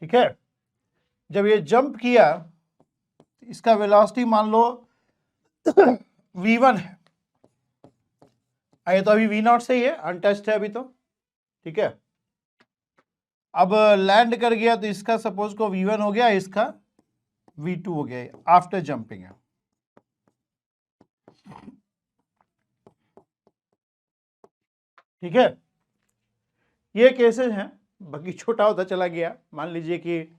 ठीक है। जब ये जंप किया इसका वेलोसिटी मान लो v1 है, ये तो अभी v0 से ही है, अनटच्ड है अभी तो, ठीक है। अब लैंड कर गया तो इसका सपोज को v1 हो गया, इसका v2 हो गया आफ्टर जंपिंग है। ठीक है, ये केसेस हैं। बाकी छोटा होता चला गया, मान लीजिए कि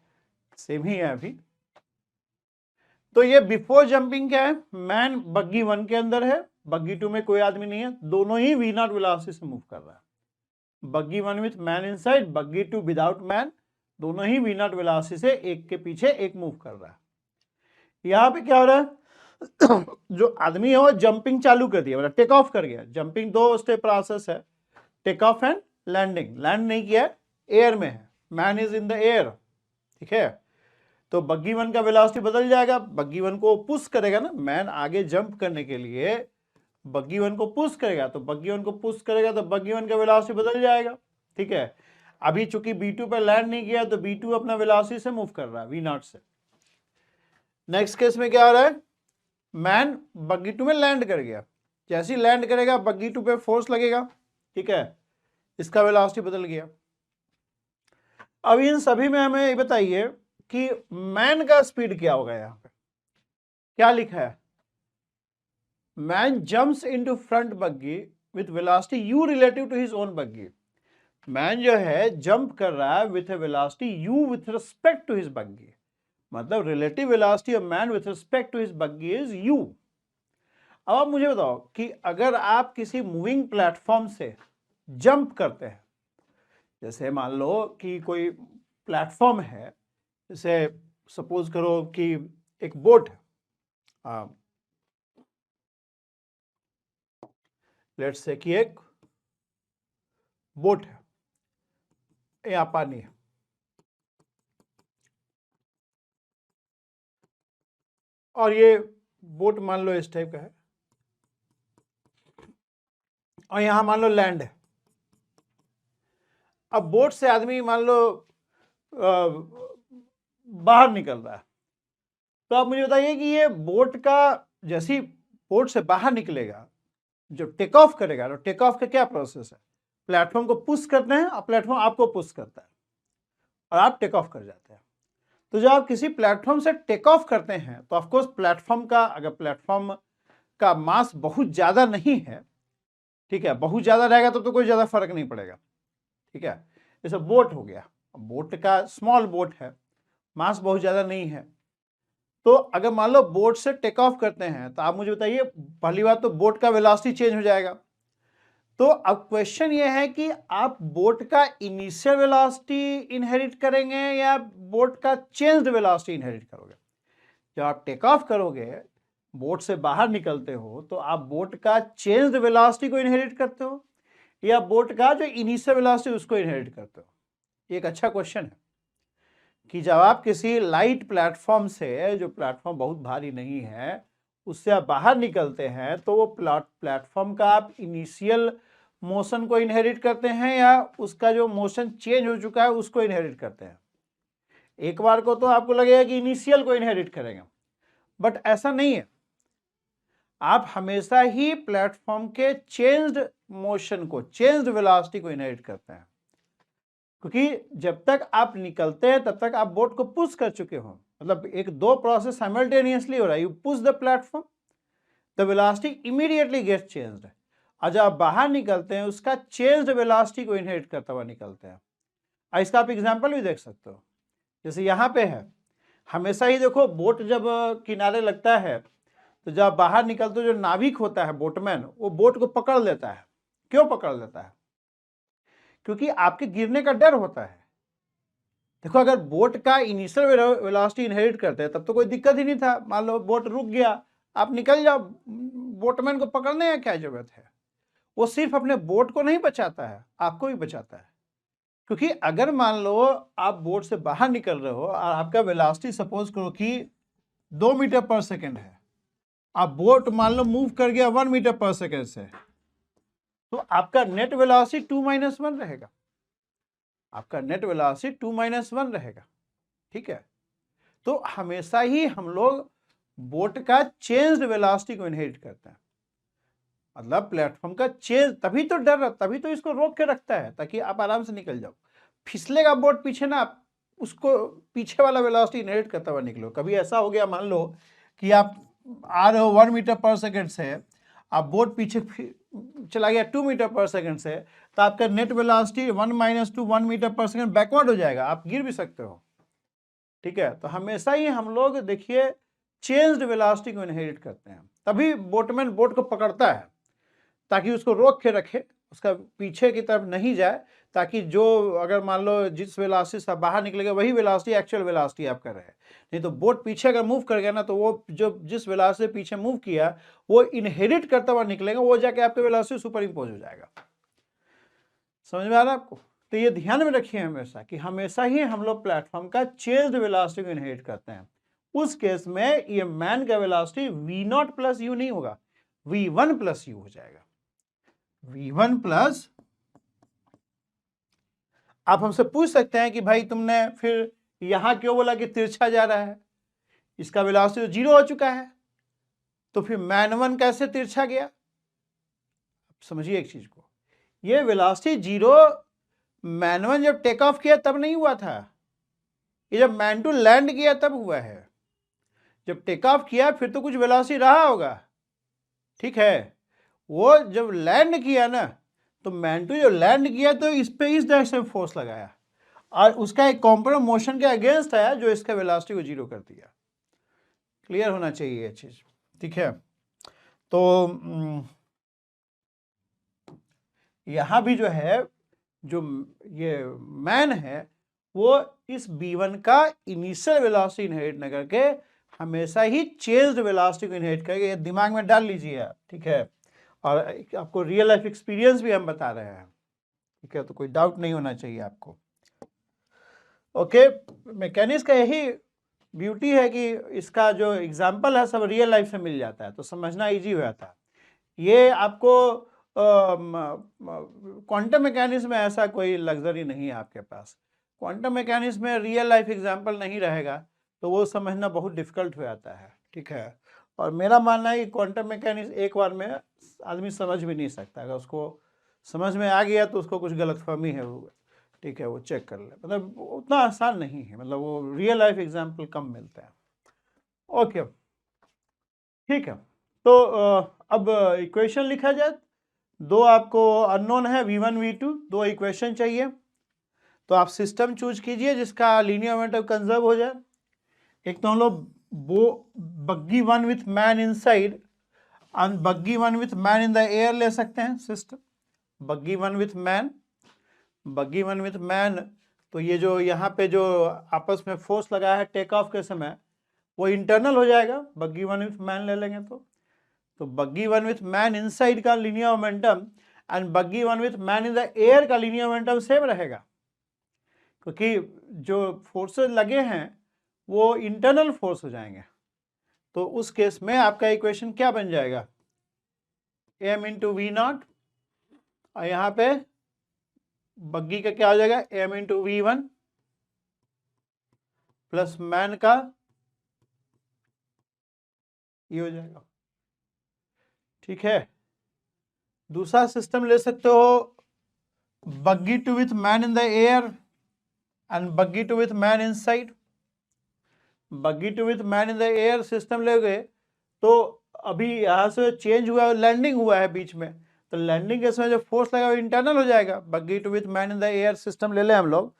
सेम ही है अभी। तो ये बिफोर जंपिंग क्या है, मैन बग्गी 1 के अंदर है, बग्गी 2 में कोई आदमी नहीं है, दोनों ही v0 वेलोसिटी से मूव कर रहा है। Buggy 1 with man inside, buggy 2 without man, दोनों ही v0 वेलोसिटी से एक के पीछे एक मूव कर रहा है। यहां पे क्या हो रहा है, जो आदमी है वो जंपिंग चालू कर दिया, मतलब टेक ऑफ कर गया। जंपिंग 2 स्टेप प्रोसेस है, take off and landing. Land नहीं किया, एयर में है, man is in the air, ठीक है। तो बग्गी 1 का वेलोसिटी बदल जाएगा, बग्गी 1 को पुश करेगा ना, मैन आगे जंप करने के लिए बग्गी 1 को पुश करेगा, तो बग्गी 1 को पुश करेगा तो बग्गी 1 का वेलोसिटी बदल जाएगा, ठीक है। अभी चूंकि b2 पर लैंड नहीं किया तो b2 अपना वेलोसिटी से मूव कर रहा है v0 से। नेक्स्ट केस में क्या हो रहा है, मैन बग्गी 2 में लैंड कर गया, जैसे ही लैंड करेगा बग्गी 2 पे फोर्स लगेगा, ठीक है, इसका वेलोसिटी बदल गया। अब इन सभी में हमें ये बताइए कि मैन का स्पीड क्या होगा। यहां पे क्या लिखा है, man jumps into front buggy with velocity u relative to his own buggy. Man जो है जंप कर रहा है with a velocity u with respect to his buggy, मतलब relative velocity of man with respect to his buggy is u। अब आप मुझे बताओ कि अगर आप किसी मूविंग प्लेटफॉर्म से जंप करते हैं, जैसे मान लो कि कोई प्लेटफॉर्म है, जैसे सपोज करो कि एक बोट है, लेट्स से कि एक बोट है, यहाँ पानी है, और ये बोट मान लो इस टाइप का है, और यहां मान लो लैंड है। अब बोट से आदमी मान लो बाहर निकल रहा है, तो आप मुझे बताइए कि ये बोट का जैसे ही बोट से बाहर निकलेगा, जो टेक ऑफ करेगा, तो टेक ऑफ का क्या प्रोसेस है, प्लेटफॉर्म को पुश करते हैं और प्लेटफॉर्म आपको पुश करता है और आप टेक ऑफ कर जाते हैं। तो जब आप किसी प्लेटफॉर्म से टेक ऑफ करते हैं तो ऑफकोर्स प्लेटफॉर्म का, अगर प्लेटफॉर्म का मास बहुत ज्यादा नहीं है, ठीक है, बहुत ज्यादा रहेगा तो कोई ज्यादा फर्क नहीं पड़ेगा, ठीक है। जैसे बोट हो गया, बोट का स्मॉल बोट है, मास बहुत ज्यादा नहीं है, तो अगर मान लो बोट से टेक ऑफ करते हैं तो आप मुझे बताइए, पहली बात तो बोट का वेलोसिटी चेंज हो जाएगा। तो अब क्वेश्चन ये है कि आप बोट का इनिशियल वेलोसिटी इनहेरिट करेंगे या बोट का चेंज्ड वेलोसिटी इनहेरिट करोगे। जब आप टेक ऑफ करोगे, बोट से बाहर निकलते हो, तो आप बोट का चेंज्ड वेलोसिटी को इनहेरिट करते हो या बोट का जो इनिशियल वेलोसिटी उसको इनहेरिट करते हो। एक अच्छा क्वेश्चन है कि जब आप किसी लाइट प्लेटफॉर्म से, जो प्लेटफॉर्म बहुत भारी नहीं है, उससे आप बाहर निकलते हैं, तो वो प्लेटफॉर्म का आप इनिशियल मोशन को इनहेरिट करते हैं या उसका जो मोशन चेंज हो चुका है उसको इनहेरिट करते हैं। एक बार को तो आपको लगेगा कि इनिशियल को इनहेरिट करेंगे, बट ऐसा नहीं है। आप हमेशा ही प्लेटफॉर्म के चेंज्ड मोशन को, चेंज्ड वेलोसिटी को इनहेरिट करते हैं, क्योंकि जब तक आप निकलते हैं तब तक आप बोट को पुश कर चुके हो। मतलब एक दो प्रोसेस साइमल्टेनियसली हो रहा है। You push the platform, the velocity immediately gets changed. और जब आप बाहर निकलते हैं उसका चेंज्ड वेलोसिटी को इनहेरिट करता हुआ निकलते हैं। इसका आप एग्जांपल भी देख सकते हो, जैसे यहाँ पे है। हमेशा ही देखो, बोट जब किनारे लगता है तो जब बाहर निकलते जो नाविक होता है, बोटमैन, वो बोट को पकड़ लेता है। क्यों पकड़ लेता है? क्योंकि आपके गिरने का डर होता है। देखो, अगर बोट का इनिशियल वेलोसिटी इनहेरिट करते हैं तब तो कोई दिक्कत ही नहीं था। मान लो बोट रुक गया, आप निकल जाओ, बोटमैन को पकड़ने का क्या जरूरत है। वो सिर्फ अपने बोट को नहीं बचाता है, आपको भी बचाता है। क्योंकि अगर मान लो आप बोट से बाहर निकल रहे हो और आपका वेलोसिटी सपोज करो कि 2 मीटर पर सेकेंड है, आप बोट मान लो मूव कर गया 1 मीटर पर सेकेंड से, तो आपका नेट वेलोसिटी 2-1 रहेगा। आपका नेट वेलोसिटी 2-1 रहेगा। ठीक है, तो हमेशा ही हम लोग बोट का चेंज्ड वेलोसिटी को इनहेरिट करते हैं। मतलब प्लेटफॉर्म का चेंज, तभी तो डर, तभी तो इसको रोक के रखता है ताकि आप आराम से निकल जाओ। फिसलेगा बोट पीछे ना, आप उसको पीछे वाला वेलोसिटी इनहेरिट करता हुआ निकलो। कभी ऐसा हो गया, मान लो कि आप आ रहे हो 1 मीटर पर सेकेंड से, आप बोट पीछे चला गया 2 मीटर पर सेकेंड से, तो आपका नेट वेलोसिटी 1 मीटर पर सेकेंड बैकवर्ड हो जाएगा, आप गिर भी सकते हो। ठीक है, तो हमेशा ही हम लोग देखिए चेंज्ड वेलोसिटी को इनहेरिट करते हैं। तभी बोटमैन बोट को पकड़ता है ताकि उसको रोक के रखे, उसका पीछे की तरफ नहीं जाए, ताकि जो अगर मान लो जिस वेलोसिटी से बाहर निकलेगा वही वेलोसिटी एक्चुअल वेलोसिटी आप कर रहे हैं। नहीं तो बोट पीछे अगर मूव कर गया ना, तो वो जो जिस वेलोसिटी से पीछे मूव किया वो इनहेरिट करता हुआ निकलेगा, वो जाके आपके वेलोसिटी सुपर इम्पोज हो जाएगा। समझ में आ रहा है आपको? तो ये ध्यान में रखिए हमेशा कि हमेशा ही हम लोग प्लेटफॉर्म का चेंज्ड वेलोसिटी को इनहेरिट करते हैं। उस केस में ये मैन का वेलोसिटी v0 प्लस u नहीं होगा, v1 प्लस u हो जाएगा। v1 प्लस, आप हमसे पूछ सकते हैं कि भाई तुमने फिर यहां क्यों बोला कि तिरछा जा रहा है, इसका वेलोसिटी 0 हो चुका है, तो फिर मैन 1 कैसे तिरछा गया? समझिए एक चीज को, ये वेलोसिटी 0 मैन 1 जब टेक ऑफ किया तब नहीं हुआ था, ये जब मैन 2 लैंड किया तब हुआ है। जब टेक ऑफ किया फिर तो कुछ वेलोसिटी रहा होगा, ठीक है। वो जब लैंड किया ना, तो मैन 2 जो लैंड किया तो इस पे इस डायरेक्शन में फोर्स लगाया और उसका एक कंपोनेंट मोशन के अगेंस्ट आया जो इसका वेलोसिटी को 0 कर दिया। क्लियर होना चाहिए ये चीज, ठीक है। तो यहां भी जो है, जो ये मैन है वो इस b1 का इनिशियल वेलोसिटी इनहेरिट न करके हमेशा ही चेंज्ड वेलोसिटी को इनहेरिट करके, ये दिमाग में डाल लीजिए आप, ठीक है। और आपको रियल लाइफ एक्सपीरियंस भी हम बता रहे हैं, ठीक है, तो कोई डाउट नहीं होना चाहिए आपको। ओके, मैकेनिक्स का यही ब्यूटी है कि इसका जो एग्जाम्पल है सब रियल लाइफ से मिल जाता है, तो समझना इजी हो जाता है। ये आपको क्वांटम मैकेनिक्स में ऐसा कोई लग्जरी नहीं है आपके पास। क्वांटम मैकेनिक्स में रियल लाइफ एग्जाम्पल नहीं रहेगा तो वो समझना बहुत डिफिकल्ट हो जाता है, ठीक है। और मेरा मानना है कि क्वांटम मैकेनिक्स एक बार में आदमी समझ भी नहीं सकता, अगर उसको समझ में आ गया तो उसको कुछ गलतफहमी है, वो ठीक है, वो चेक कर ले। मतलब उतना आसान नहीं है, मतलब वो रियल लाइफ एग्जाम्पल कम मिलते हैं। ओके, ठीक है। तो अब इक्वेशन लिखा जाए। दो आपको अननोन है v1 v2, दो इक्वेशन चाहिए, तो आप सिस्टम चूज कीजिए जिसका लीनियर मोमेंटम कंजर्व हो जाए। एक तो हम लोग वो buggy one with man inside and buggy one with man in the air ले सकते हैं system. Buggy one with man, buggy one with man, तो ये जो यहाँ पे जो आपस में फोर्स लगा है टेक ऑफ के समय वो इंटरनल हो जाएगा, बग्गी वन विथ मैन ले लेंगे तो buggy one with man inside का linear momentum and buggy one with man in the air का लीनियर मोमेंटम सेम रहेगा, क्योंकि जो फोर्सेस लगे हैं वो इंटरनल फोर्स हो जाएंगे। तो उस केस में आपका इक्वेशन क्या बन जाएगा, m इंटू वी नॉट, और यहाँ पे बग्गी का क्या हो जाएगा, m into V one plus man का ये हो जाएगा। ठीक है, दूसरा सिस्टम ले सकते हो, buggy two with man in the air and buggy two with man inside. Buggy two with man in the air system ले गए तो अभी यहाँ से चेंज हुआ है, लैंडिंग हुआ है बीच में, तो लैंडिंग के समय जो फोर्स लगा वो इंटरनल हो जाएगा। Buggy two with man in the air system ले लें हम लोग,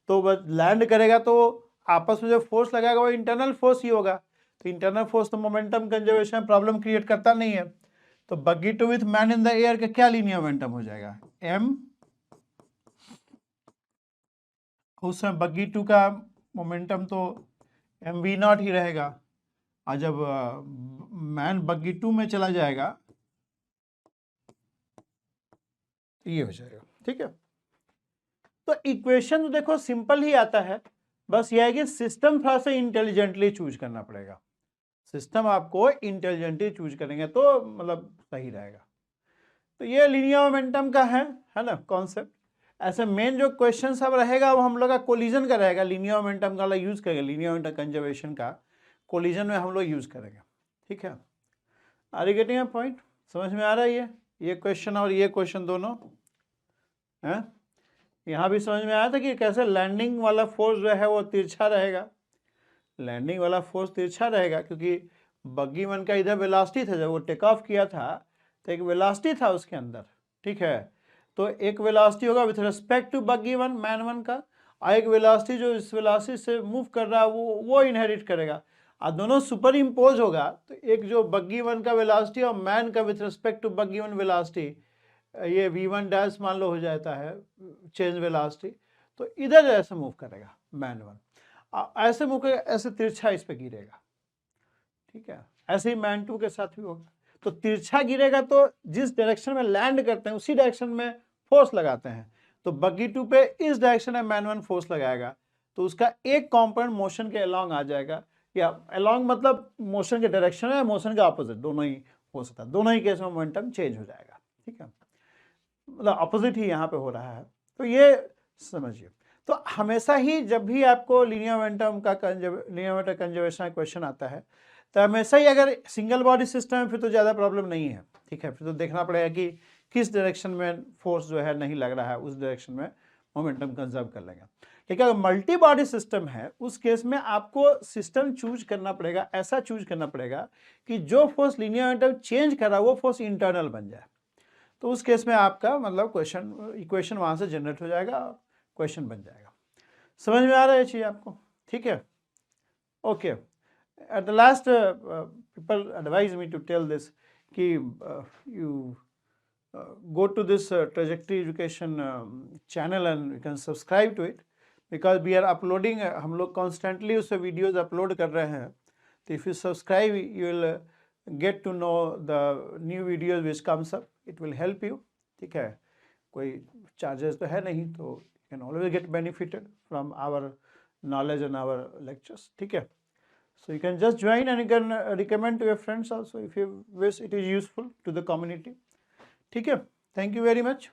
तो बस लैंड करेगा तो आपस में जो फोर्स लगाएगा वो इंटरनल फोर्स ही होगा, तो इंटरनल फोर्स तो मोमेंटम कंजर्वेशन में प्रॉब्लम क्रिएट करता नहीं है। तो buggy two with man in the air का क्या लीनियर मोमेंटम हो जाएगा, m, उस समय बग्गी टू का मोमेंटम तो एम वी नॉट ही रहेगा, और जब मैन बग्गी टू में चला जाएगा तो ये हो जाएगा। ठीक है, तो इक्वेशन तो देखो सिंपल ही आता है, बस यह है कि सिस्टम थोड़ा सा इंटेलिजेंटली चूज करना पड़ेगा। सिस्टम आपको इंटेलिजेंटली चूज करेंगे तो मतलब सही रहेगा। तो ये लीनियर मोमेंटम का है ना कॉन्सेप्ट। ऐसे मेन जो क्वेश्चन सब रहेगा वो हम लोग का कोलिजन का रहेगा, लीनियर मोमेंटम का यूज करेंगे, लीनियर मोमेंटम कंजर्वेशन का कोलिजन में हम लोग यूज करेंगे। ठीक है, are you getting a point, समझ में आ रहा है ये क्वेश्चन और ये क्वेश्चन दोनों है। यहाँ भी समझ में आया था कि कैसे लैंडिंग वाला फोर्स जो है वो तिरछा रहेगा, लैंडिंग वाला फोर्स तिरछा रहेगा, क्योंकि बग्गी वन का इधर वेलोसिटी था, जब वो टेक ऑफ किया था तो एक वेलोसिटी था उसके अंदर। ठीक है, तो एक वेलोसिटी होगा with respect to buggy one man one का, और एक वेलोसिटी जो इस वेलोसिटी से मूव कर रहा है वो इनहेरिट करेगा, और दोनों सुपर इम्पोज होगा। तो एक जो बग्गी वन का वेलोसिटी और मैन का with respect to buggy one velocity, ये v1 डैश मान लो हो जाता है चेंज वेलोसिटी, तो इधर ऐसे मूव करेगा मैन वन, ऐसे मूव करेगा, ऐसे तिरछा इस पे गिरेगा। ठीक है, ऐसे ही मैन टू के साथ भी होगा, तो तिरछा गिरेगा तो जिस डायरेक्शन में लैंड करते हैं उसी डायरेक्शन में फोर्स लगाते हैं, तो बग्गी टू पे इस डायरेक्शन में मैन वन फोर्स लगाएगा, तो उसका एक कॉम्पोनेंट मोशन के अलोंग आ जाएगा, या अलोंग मतलब मोशन के डायरेक्शन है, मोशन के ऑपोजिट, दोनों ही हो सकता है, दोनों ही केस में मोमेंटम चेंज हो जाएगा। ठीक है, मतलब अपोजिट ही यहाँ पे हो रहा है, तो ये समझिए। तो हमेशा ही जब भी आपको लीनियर मोमेंटम का लीनियर मोमेंटम कंजर्वेशन क्वेश्चन आता है, तो हमेशा ही अगर सिंगल बॉडी सिस्टम है फिर तो ज़्यादा प्रॉब्लम नहीं है। ठीक है, फिर तो देखना पड़ेगा कि किस डायरेक्शन में फोर्स जो है नहीं लग रहा है, उस डायरेक्शन में मोमेंटम कंजर्व कर लेंगे। लेकिन अगर मल्टी बॉडी सिस्टम है उस केस में आपको सिस्टम चूज करना पड़ेगा, ऐसा चूज करना पड़ेगा कि जो फोर्स लीनियर मोमेंटम चेंज कर रहा है वो फोर्स इंटरनल बन जाए, तो उस केस में आपका मतलब इक्वेशन वहाँ से जनरेट हो जाएगा, क्वेश्चन बन जाएगा। समझ में आ रहा है ये चीज़ आपको? ठीक है, okay. At the last people advise me to tell this कि you go to this trajectory education channel and you can subscribe to it, because we are uploading, हम लोग constantly उससे videos upload कर रहे हैं, तो if you subscribe you will get to know the new videos which comes up, it will help you। ठीक है, कोई charges तो है नहीं, तो you can always get benefited from our knowledge and our lectures। ठीक है, so you can just join and you can recommend to your friends also if you wish it is useful to the community। ठीक है, थैंक यू वेरी मच।